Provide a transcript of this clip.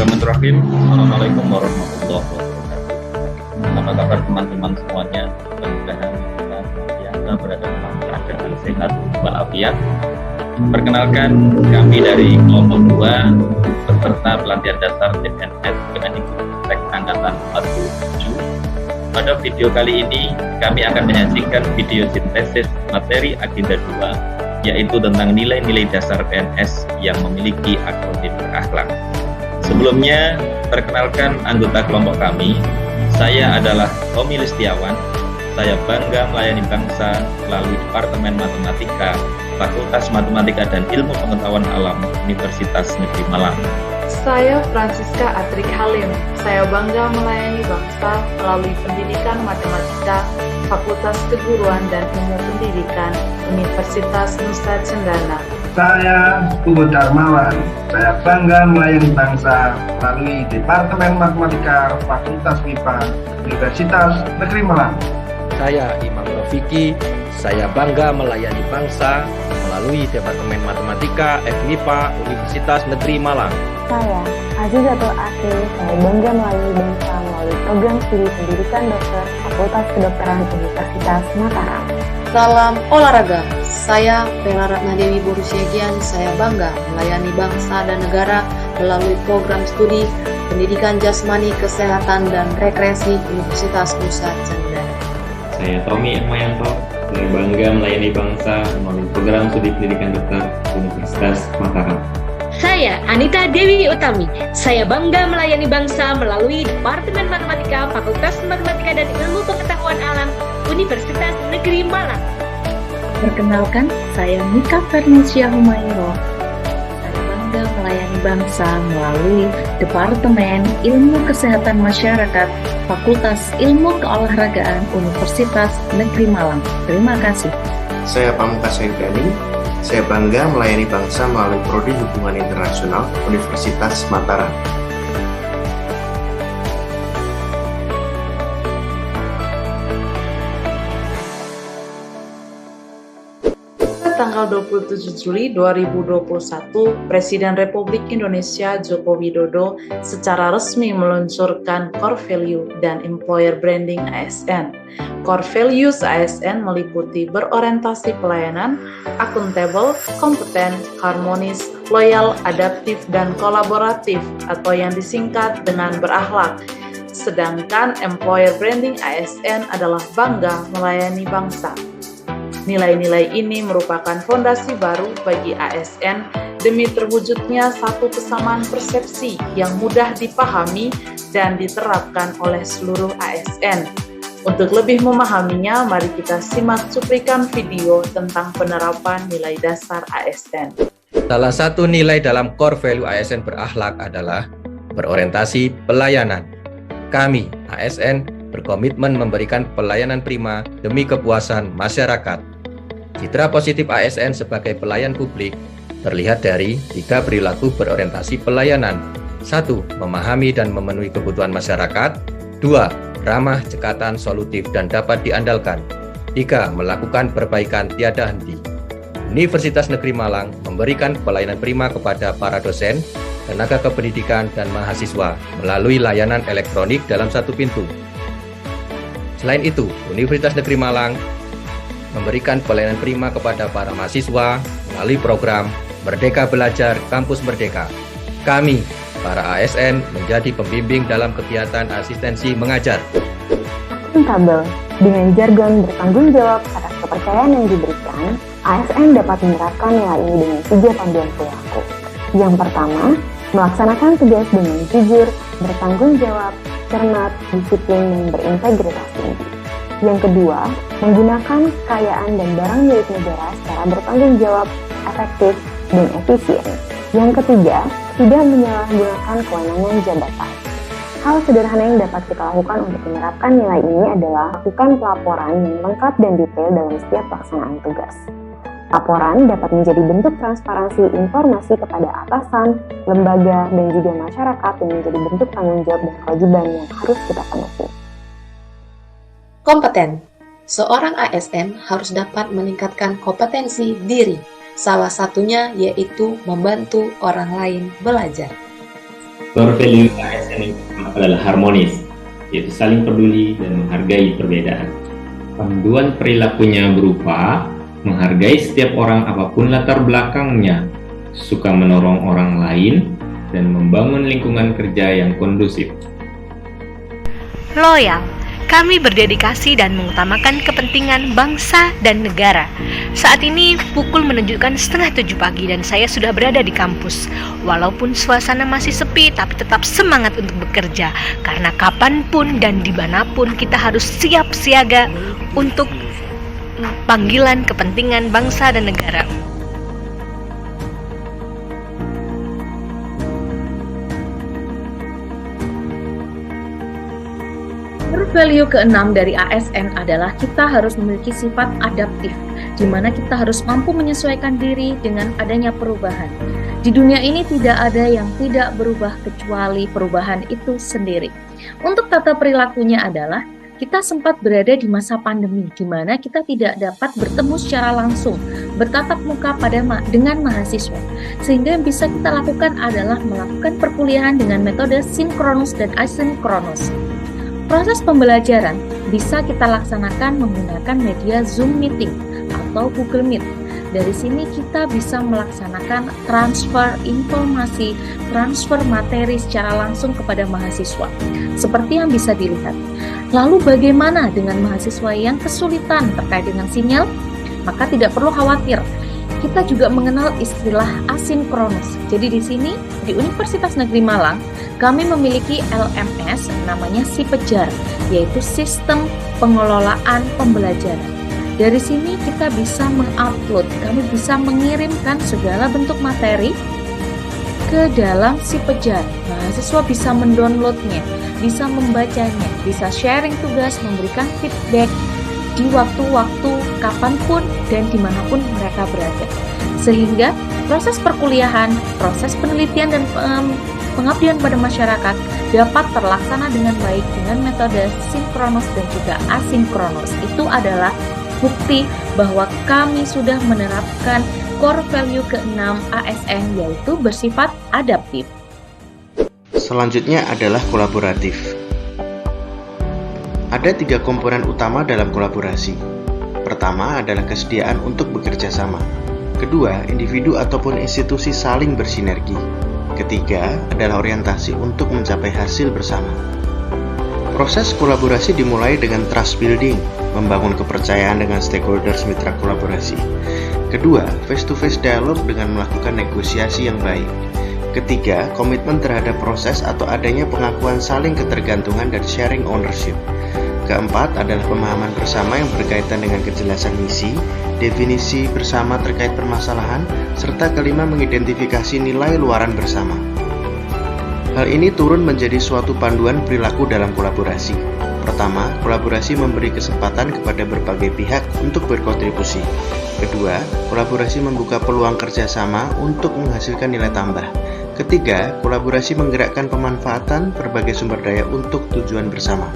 Bismillahirrahmanirrahim. Assalamualaikum warahmatullahi wabarakatuh. Apa kabar teman-teman semuanya? Mudah-mudahan kita senantiasa berada dalam keadaan sehat walafiat. Perkenalkan, kami dari kelompok 2 beserta pelatihan dasar CPNS Kemendikbudristek Angkatan 47. Pada video kali ini, kami akan menyajikan video sintesis materi agenda 2, yaitu tentang nilai-nilai dasar PNS yang memiliki akronim berakhlak. Sebelumnya, perkenalkan anggota kelompok kami. Saya adalah Tommy Listiawan. Saya bangga melayani bangsa melalui Departemen Matematika, Fakultas Matematika dan Ilmu Pengetahuan Alam, Universitas Negeri Malang. Saya Francisca Atrik Halim. Saya bangga melayani bangsa melalui Pendidikan Matematika, Fakultas Keguruan dan Ilmu Pendidikan, Universitas Nusa Cendana. Saya Hugo Darmawan. Saya bangga melayani bangsa melalui Departemen Matematika, Fakultas MIPA, Universitas Negeri Malang. Saya Imam Rofiki. Saya bangga melayani bangsa melalui Departemen Matematika, FMIPA, Universitas Negeri Malang. Saya Azizatul Asri. Saya bangga melayani bangsa melalui program studi pendidikan dokter, Fakultas Kedokteran Universitas Mataram. Salam olahraga. Saya Bella Ratna Dewi Borusiagian. Saya bangga melayani bangsa dan negara melalui program studi pendidikan jasmani, kesehatan, dan rekreasi Universitas Nusa Cendana. Saya Tommy Irmayanto. Saya bangga melayani bangsa melalui program studi pendidikan dokter Universitas Mataram. Saya Anita Dewi Utami. Saya bangga melayani bangsa melalui Departemen Matematika, Fakultas Matematika dan Ilmu Pengetahuan Alam, Universitas Negeri Malang. Perkenalkan, saya Mika Fernicia Humayro. Saya bangga melayani bangsa melalui Departemen Ilmu Kesehatan Masyarakat, Fakultas Ilmu Keolahragaan, Universitas Negeri Malang. Terima kasih. Saya Pamungkas Saidani. Saya bangga melayani bangsa melalui Prodi Hubungan Internasional Universitas Mataram. Tanggal 27 Juli 2021, Presiden Republik Indonesia Joko Widodo secara resmi meluncurkan Core Value dan Employer Branding ASN. Core Values ASN meliputi berorientasi pelayanan, akuntabel, kompeten, harmonis, loyal, adaptif, dan kolaboratif atau yang disingkat dengan berakhlak. Sedangkan Employer Branding ASN adalah bangga melayani bangsa. Nilai-nilai ini merupakan fondasi baru bagi ASN demi terwujudnya satu kesamaan persepsi yang mudah dipahami dan diterapkan oleh seluruh ASN. Untuk lebih memahaminya, mari kita simak cuplikan video tentang penerapan nilai dasar ASN. Salah satu nilai dalam core value ASN berakhlak adalah berorientasi pelayanan. Kami, ASN, berkomitmen memberikan pelayanan prima demi kepuasan masyarakat. Citra positif ASN sebagai pelayan publik terlihat dari 3 perilaku berorientasi pelayanan. 1. Memahami dan memenuhi kebutuhan masyarakat. 2. Ramah, cekatan, solutif, dan dapat diandalkan. 3. Melakukan perbaikan tiada henti. Universitas Negeri Malang memberikan pelayanan prima kepada para dosen, tenaga kependidikan, dan mahasiswa melalui layanan elektronik dalam satu pintu. Selain itu, Universitas Negeri Malang memberikan pelayanan prima kepada para mahasiswa melalui program Merdeka Belajar Kampus Merdeka. Kami, para ASN, menjadi pembimbing dalam kegiatan asistensi mengajar. Akuntabel, dengan jargon bertanggung jawab atas kepercayaan yang diberikan, ASN dapat menerapkan nilai ini dengan 3 panduan perilaku. Yang pertama, melaksanakan tugas dengan jujur, bertanggung jawab, cermat, disiplin, dan berintegritas tinggi. Yang kedua, menggunakan kekayaan dan barang milik negara secara bertanggung jawab, efektif, dan efisien. Yang ketiga, tidak menyalahgunakan kewenangan jabatan. Hal sederhana yang dapat kita lakukan untuk menerapkan nilai ini adalah lakukan pelaporan yang lengkap dan detail dalam setiap pelaksanaan tugas. Laporan dapat menjadi bentuk transparansi informasi kepada atasan, lembaga, dan juga masyarakat yang menjadi bentuk tanggung jawab dan kewajiban yang harus kita penuhi. Kompeten. Seorang ASN harus dapat meningkatkan kompetensi diri. Salah satunya yaitu membantu orang lain belajar. Core value ASN yang pertama adalah harmonis, yaitu saling peduli dan menghargai perbedaan. Panduan perilakunya berupa menghargai setiap orang apapun latar belakangnya, suka menolong orang lain, dan membangun lingkungan kerja yang kondusif. Loyal, kami berdedikasi dan mengutamakan kepentingan bangsa dan negara. Saat ini pukul menunjukkan 6:30 pagi dan saya sudah berada di kampus. Walaupun suasana masih sepi, tapi tetap semangat untuk bekerja. Karena kapanpun dan dimanapun kita harus siap siaga untuk panggilan kepentingan bangsa dan negara. Core value ke-6 dari ASN adalah kita harus memiliki sifat adaptif, di mana kita harus mampu menyesuaikan diri dengan adanya perubahan. Di dunia ini tidak ada yang tidak berubah kecuali perubahan itu sendiri. Untuk tata perilakunya adalah kita sempat berada di masa pandemi, di mana kita tidak dapat bertemu secara langsung, bertatap muka dengan mahasiswa. Sehingga yang bisa kita lakukan adalah melakukan perkuliahan dengan metode sinkronus dan asinkronus. Proses pembelajaran bisa kita laksanakan menggunakan media Zoom Meeting atau Google Meet. Dari sini kita bisa melaksanakan transfer informasi, transfer materi secara langsung kepada mahasiswa. Seperti yang bisa dilihat. Lalu bagaimana dengan mahasiswa yang kesulitan terkait dengan sinyal? Maka tidak perlu khawatir. Kita juga mengenal istilah asinkronus. Jadi di sini di Universitas Negeri Malang kami memiliki LMS namanya SiPejar, yaitu Sistem Pengelolaan Pembelajaran. Dari sini kita bisa mengupload, kami bisa mengirimkan segala bentuk materi ke dalam SiPejar. Mahasiswa bisa mendownloadnya, bisa membacanya, bisa sharing tugas, memberikan feedback di waktu-waktu kapanpun dan dimanapun mereka berada. Sehingga proses perkuliahan, proses penelitian dan pengabdian pada masyarakat dapat terlaksana dengan baik dengan metode sinkronus dan juga asinkronus. Itu adalah bukti bahwa kami sudah menerapkan core value ke-6 ASN, yaitu bersifat adaptif. Selanjutnya adalah kolaboratif. Ada 3 komponen utama dalam kolaborasi. Pertama adalah kesediaan untuk bekerja sama. Kedua, individu ataupun institusi saling bersinergi. Ketiga adalah orientasi untuk mencapai hasil bersama. Proses kolaborasi dimulai dengan trust building, membangun kepercayaan dengan stakeholders mitra kolaborasi. Kedua, face-to-face dialog dengan melakukan negosiasi yang baik. Ketiga, komitmen terhadap proses atau adanya pengakuan saling ketergantungan dan sharing ownership. Keempat adalah pemahaman bersama yang berkaitan dengan kejelasan misi, definisi bersama terkait permasalahan, serta kelima mengidentifikasi nilai luaran bersama. Hal ini turun menjadi suatu panduan perilaku dalam kolaborasi. Pertama, kolaborasi memberi kesempatan kepada berbagai pihak untuk berkontribusi. Kedua, kolaborasi membuka peluang kerjasama untuk menghasilkan nilai tambah. Ketiga, kolaborasi menggerakkan pemanfaatan berbagai sumber daya untuk tujuan bersama.